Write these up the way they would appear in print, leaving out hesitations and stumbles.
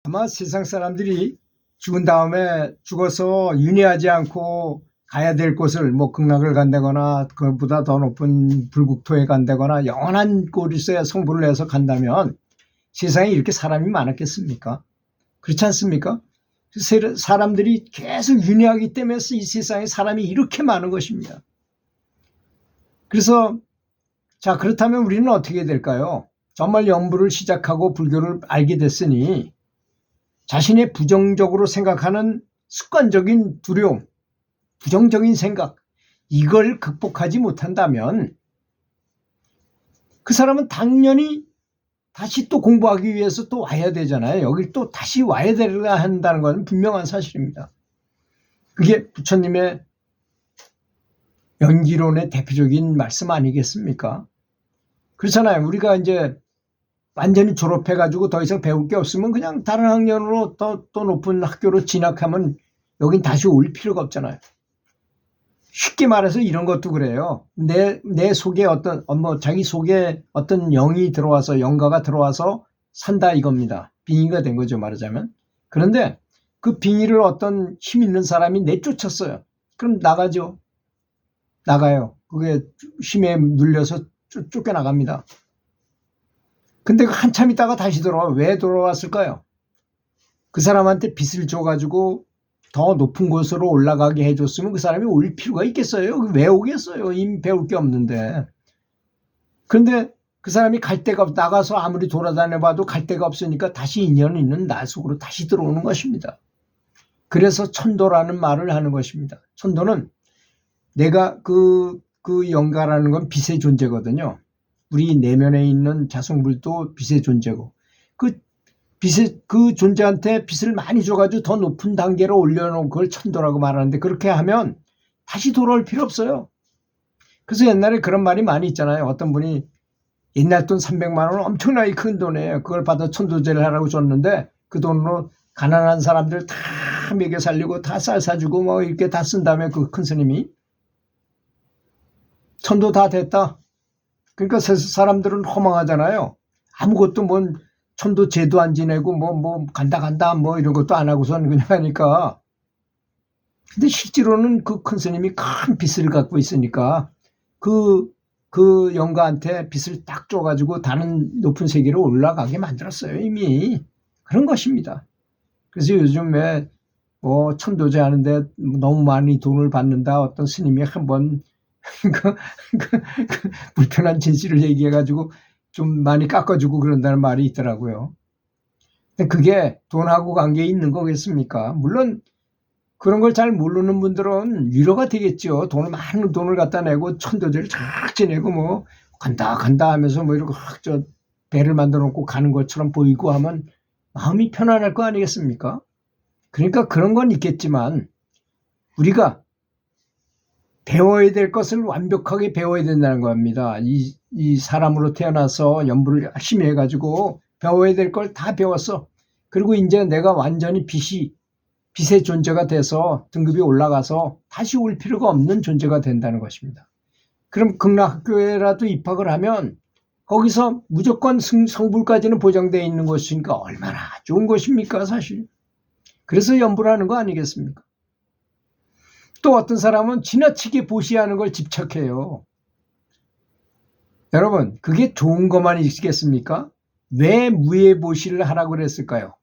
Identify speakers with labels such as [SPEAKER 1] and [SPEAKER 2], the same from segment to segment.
[SPEAKER 1] 아마 세상 사람들이 죽은 다음에 죽어서 윤회하지 않고 가야 될 곳을 뭐 극락을 간다거나 그것보다 더 높은 불국토에 간다거나 영원한 곳에 성불을 해서 간다면 세상에 이렇게 사람이 많았겠습니까? 그렇지 않습니까? 사람들이 계속 윤회하기 때문에 이 세상에 사람이 이렇게 많은 것입니다. 그래서 자, 그렇다면 우리는 어떻게 될까요? 정말 연부를 시작하고 불교를 알게 됐으니 자신의 부정적으로 생각하는 습관적인 두려움, 부정적인 생각, 이걸 극복하지 못한다면 그 사람은 당연히 다시 또 공부하기 위해서 또 와야 되잖아요. 여기 또 다시 와야 되려 한다는 건 분명한 사실입니다. 그게 부처님의 연기론의 대표적인 말씀 아니겠습니까? 그렇잖아요. 우리가 이제 완전히 졸업해가지고 더 이상 배울 게 없으면 그냥 다른 학년으로 또 높은 학교로 진학하면 여긴 다시 올 필요가 없잖아요. 쉽게 말해서 이런 것도 그래요. 내 속에 자기 속에 어떤 영이 들어와서, 영가가 들어와서 산다 이겁니다. 빙의가 된 거죠, 말하자면. 그런데 그 빙의를 어떤 힘 있는 사람이 내쫓았어요. 그럼 나가죠. 나가요. 그게 힘에 눌려서 쫓겨나갑니다. 근데 한참 있다가 다시 돌아와. 왜 돌아왔을까요? 그 사람한테 빚을 줘가지고 더 높은 곳으로 올라가게 해줬으면 그 사람이 올 필요가 있겠어요? 왜 오겠어요? 이미 배울 게 없는데. 그런데 그 사람이 갈 데가 나가서 아무리 돌아다녀봐도 갈 데가 없으니까 다시 인연 있는 나 속으로 다시 들어오는 것입니다. 그래서 천도라는 말을 하는 것입니다. 천도는 내가 그 영가라는 건 빛의 존재거든요. 우리 내면에 있는 자성불도 빛의 존재고 그 존재한테 빛을 많이 줘가지고 더 높은 단계로 올려놓은 걸 천도라고 말하는데 그렇게 하면 다시 돌아올 필요 없어요. 그래서 옛날에 그런 말이 많이 있잖아요. 어떤 분이 옛날 돈 300만 원 엄청나게 큰 돈이에요. 그걸 받아 천도제를 하라고 줬는데 그 돈으로 가난한 사람들 다 먹여 살리고 다 쌀 사주고 뭐 이렇게 다 쓴 다음에 그 큰 스님이 천도 다 됐다. 그러니까 사람들은 허망하잖아요. 아무것도 뭔 천도 제도 안 지내고 뭐 간다 뭐 이런 것도 안 하고선 그냥 하니까. 근데 실제로는 그 큰 스님이 큰 빚을 갖고 있으니까 그 영가한테 빚을 딱 줘가지고 다른 높은 세계로 올라가게 만들었어요. 이미. 그런 것입니다. 그래서 요즘에 뭐 천도제 하는데 너무 많이 돈을 받는다. 어떤 스님이 한번 불편한 진실을 얘기해가지고 좀 많이 깎아주고 그런다는 말이 있더라고요. 근데 그게 돈하고 관계 있는 거겠습니까? 물론 그런 걸 잘 모르는 분들은 위로가 되겠죠. 많은 돈을 갖다 내고 천도제를 쫙 지내고 뭐 간다 하면서 뭐 이렇게 배를 만들어 놓고 가는 것처럼 보이고 하면 마음이 편안할 거 아니겠습니까? 그러니까 그런 건 있겠지만 우리가 배워야 될 것을 완벽하게 배워야 된다는 겁니다. 이 사람으로 태어나서 연부를 열심히 해가지고 배워야 될 걸 다 배웠어. 그리고 이제 내가 완전히 빛의 존재가 돼서 등급이 올라가서 다시 올 필요가 없는 존재가 된다는 것입니다. 그럼 극락학교에라도 입학을 하면 거기서 무조건 성불까지는 보장되어 있는 것이니까 얼마나 좋은 것입니까, 사실. 그래서 연부를 하는 거 아니겠습니까? 또 어떤 사람은 지나치게 보시하는 걸 집착해요. 여러분, 그게 좋은 것만 있겠습니까? 왜 무예보시를 하라고 그랬을까요?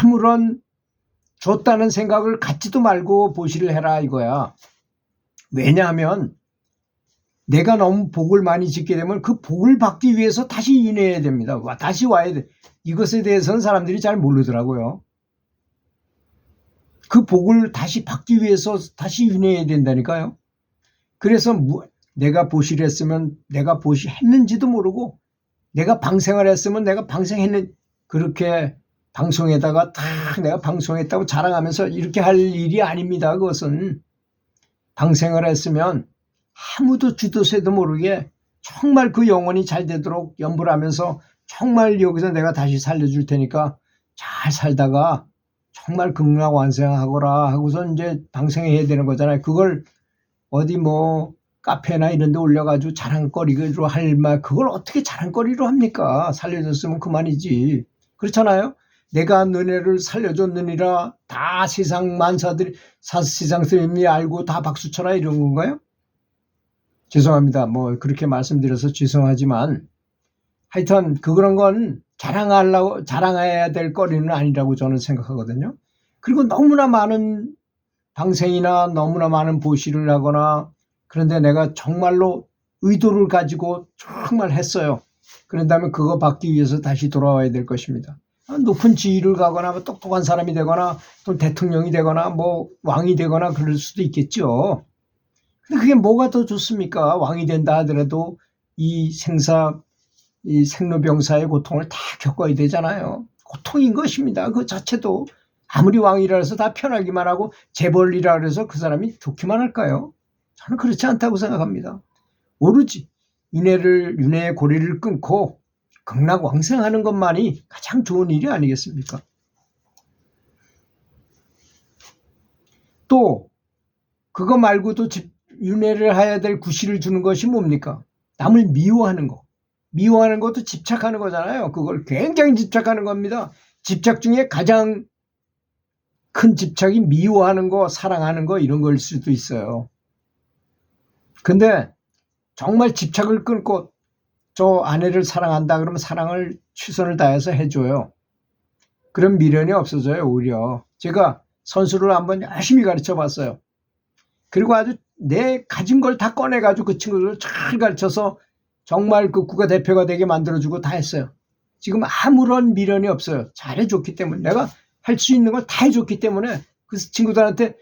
[SPEAKER 1] 아무런 줬다는 생각을 갖지도 말고 보시를 해라 이거야. 왜냐하면 내가 너무 복을 많이 짓게 되면 그 복을 받기 위해서 다시 인해야 됩니다. 다시 와야 돼. 이것에 대해서는 사람들이 잘 모르더라고요. 그 복을 다시 받기 위해서 다시 윤회해야 된다니까요. 그래서 내가 보시를 했으면 내가 보시했는지도 모르고 내가 방생을 했으면 내가 방생했는 그렇게 방송에다가 다 내가 방송했다고 자랑하면서 이렇게 할 일이 아닙니다. 그것은 방생을 했으면 아무도 쥐도 새도 모르게 정말 그 영혼이 잘 되도록 연부를 하면서 정말 여기서 내가 다시 살려줄 테니까 잘 살다가 정말 극락 완성하거라 하고서 이제 방생해야 되는 거잖아요. 그걸 어디 뭐 카페나 이런 데 올려가지고 자랑거리로 할 말, 그걸 어떻게 자랑거리로 합니까? 살려줬으면 그만이지. 그렇잖아요. 내가 너네를 살려줬느니라 다 세상 만사들이 세상 사람이 알고 다 박수쳐라 이런 건가요? 죄송합니다. 뭐 그렇게 말씀드려서 죄송하지만 하여튼 그런 건 자랑해야 될 거리는 아니라고 저는 생각하거든요. 그리고 너무나 많은 방생이나 너무나 많은 보시를 하거나 그런데 내가 정말로 의도를 가지고 정말 했어요. 그런 다음에 그거 받기 위해서 다시 돌아와야 될 것입니다. 높은 지위를 가거나 뭐 똑똑한 사람이 되거나 또 대통령이 되거나 뭐 왕이 되거나 그럴 수도 있겠죠. 근데 그게 뭐가 더 좋습니까? 왕이 된다 하더라도 이 생로병사의 고통을 다 겪어야 되잖아요. 고통인 것입니다. 그 자체도 아무리 왕이라 해서 다 편하기만 하고 재벌이라 해서 그 사람이 좋기만 할까요? 저는 그렇지 않다고 생각합니다. 오로지 윤회의 고리를 끊고 극락왕생하는 것만이 가장 좋은 일이 아니겠습니까? 또 그거 말고도 윤회를 해야 될 구실을 주는 것이 뭡니까? 남을 미워하는 거. 미워하는 것도 집착하는 거잖아요. 그걸 굉장히 집착하는 겁니다. 집착 중에 가장 큰 집착이 미워하는 거, 사랑하는 거 이런 거일 수도 있어요. 근데 정말 집착을 끊고 저 아내를 사랑한다 그러면 사랑을 최선을 다해서 해줘요. 그럼 미련이 없어져요. 오히려 제가 선수를 한번 열심히 가르쳐 봤어요. 그리고 아주 내 가진 걸 다 꺼내가지고 그 친구들을 잘 가르쳐서 정말 그 국가대표가 되게 만들어주고 다 했어요. 지금 아무런 미련이 없어요. 잘해줬기 때문에 내가 할 수 있는 걸 다 해줬기 때문에 그 친구들한테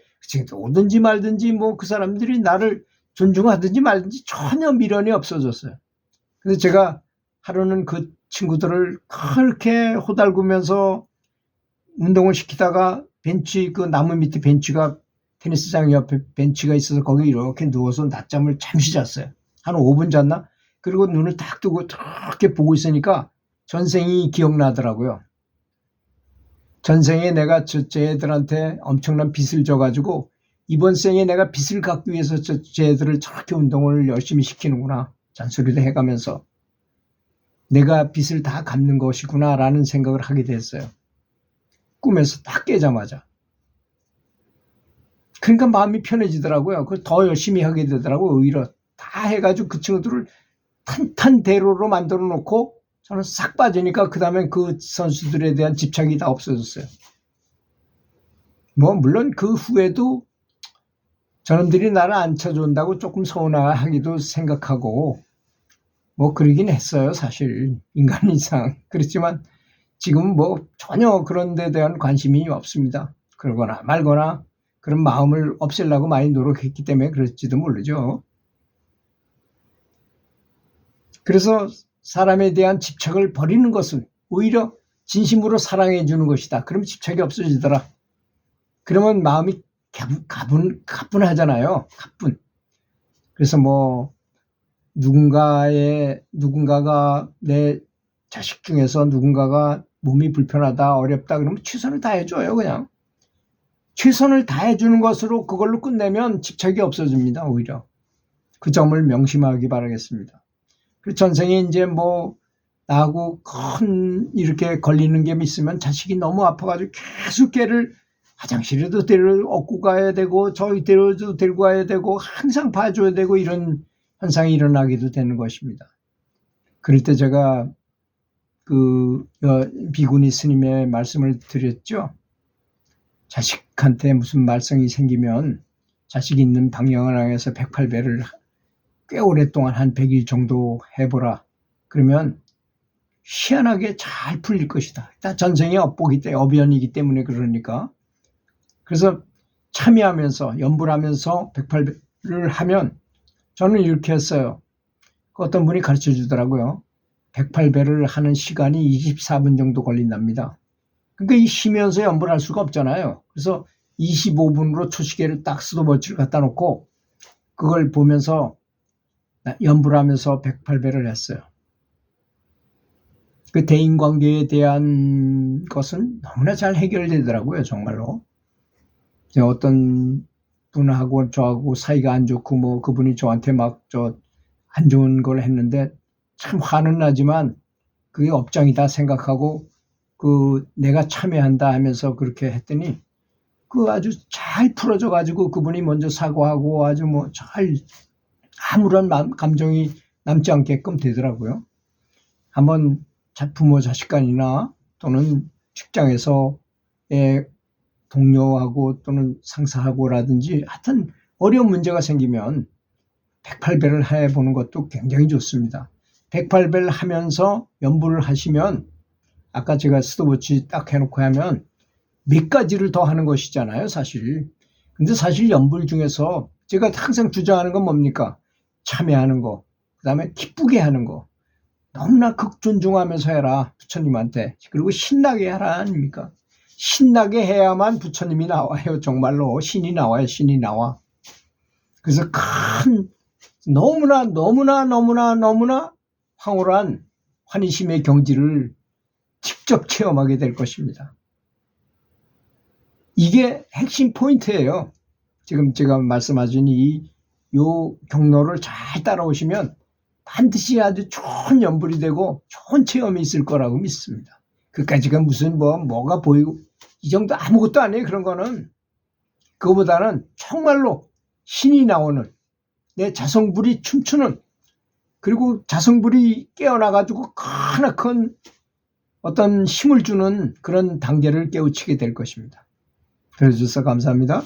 [SPEAKER 1] 오든지 말든지 뭐 그 사람들이 나를 존중하든지 말든지 전혀 미련이 없어졌어요. 그래서 제가 하루는 그 친구들을 그렇게 호달구면서 운동을 시키다가 그 나무 밑에 벤치가 테니스장 옆에 벤치가 있어서 거기 이렇게 누워서 낮잠을 잠시 잤어요. 한 5분 잤나? 그리고 눈을 딱 뜨고 그렇게 보고 있으니까 전생이 기억나더라고요. 전생에 내가 쟤들한테 엄청난 빚을 져가지고 이번 생에 내가 빚을 갚기 위해서 쟤들을 저렇게 운동을 열심히 시키는구나. 잔소리도 해가면서 내가 빚을 다 갚는 것이구나 라는 생각을 하게 됐어요. 꿈에서 딱 깨자마자. 그러니까 마음이 편해지더라고요. 그걸 더 열심히 하게 되더라고요. 오히려 다 해가지고 그 친구들을 탄탄대로로 만들어 놓고 저는 싹 빠지니까 그 다음에 그 선수들에 대한 집착이 다 없어졌어요. 뭐 물론 그 후에도 저놈들이 나를 안 쳐준다고 조금 서운하기도 생각하고 뭐 그러긴 했어요. 사실 인간 이상. 그렇지만 지금은 뭐 전혀 그런 데 대한 관심이 없습니다. 그러거나 말거나 그런 마음을 없애려고 많이 노력했기 때문에 그럴지도 모르죠. 그래서 사람에 대한 집착을 버리는 것은 오히려 진심으로 사랑해 주는 것이다. 그럼 집착이 없어지더라. 그러면 마음이 가뿐하잖아요. 가뿐. 그래서 뭐 누군가가 내 자식 중에서 누군가가 몸이 불편하다, 어렵다 그러면 최선을 다해줘요. 그냥 최선을 다해주는 것으로 그걸로 끝내면 집착이 없어집니다. 오히려 그 점을 명심하기 바라겠습니다. 그 전생에 이제 뭐 나하고 큰 이렇게 걸리는 게 있으면 자식이 너무 아파가지고 계속 걔를 화장실에도 업고 가야 되고 저희대로도 데리고 가야 되고 항상 봐줘야 되고 이런 현상이 일어나기도 되는 것입니다. 그럴 때 제가 그 비구니 스님의 말씀을 드렸죠. 자식한테 무슨 말썽이 생기면 자식이 있는 방향을 향해서 108배를 꽤 오랫동안 한 100일 정도 해보라. 그러면 희한하게 잘 풀릴 것이다. 전생에 업연이기 때문에 그러니까. 그래서 참여하면서 연불하면서 108배를 하면 저는 이렇게 했어요. 어떤 분이 가르쳐 주더라고요. 108배를 하는 시간이 24분 정도 걸린답니다. 그러니까 이 쉬면서 연불할 수가 없잖아요. 그래서 25분으로 초시계를 딱 수도버치를 갖다 놓고 그걸 보면서 연불하면서 108배를 했어요. 그 대인관계에 대한 것은 너무나 잘 해결되더라고요. 정말로. 어떤 분하고 저하고 사이가 안 좋고 뭐 그분이 저한테 막 안 좋은 걸 했는데 참 화는 나지만 그게 업장이다 생각하고 내가 참여한다 하면서 그렇게 했더니 아주 잘 풀어져 가지고 그분이 먼저 사과하고 아주 뭐 잘 아무런 감정이 남지 않게끔 되더라고요. 한번 부모 자식 간이나 또는 직장에서의 동료하고 또는 상사하고라든지 하여튼 어려운 문제가 생기면 108배를 해보는 것도 굉장히 좋습니다. 108배를 하면서 연부를 하시면 아까 제가 스톱워치 딱 해놓고 하면 몇 가지를 더 하는 것이잖아요, 사실. 근데 사실 연불 중에서 제가 항상 주장하는 건 뭡니까? 참여하는 거, 그 다음에 기쁘게 하는 거. 너무나 극존중하면서 해라, 부처님한테. 그리고 신나게 하라 아닙니까? 신나게 해야만 부처님이 나와요. 정말로 신이 나와요. 신이 나와. 그래서 너무나 황홀한 환희심의 경지를 직접 체험하게 될 것입니다. 이게 핵심 포인트예요. 지금 제가 말씀하신 요 경로를 잘 따라오시면 반드시 아주 좋은 연불이 되고 좋은 체험이 있을 거라고 믿습니다. 그까지가 무슨 뭐가 보이고 이 정도 아무것도 아니에요. 그런 거는. 그거보다는 정말로 신이 나오는 내 자성불이 춤추는 그리고 자성불이 깨어나가지고 크나큰 어떤 힘을 주는 그런 단계를 깨우치게 될 것입니다. 들어주셔서 감사합니다.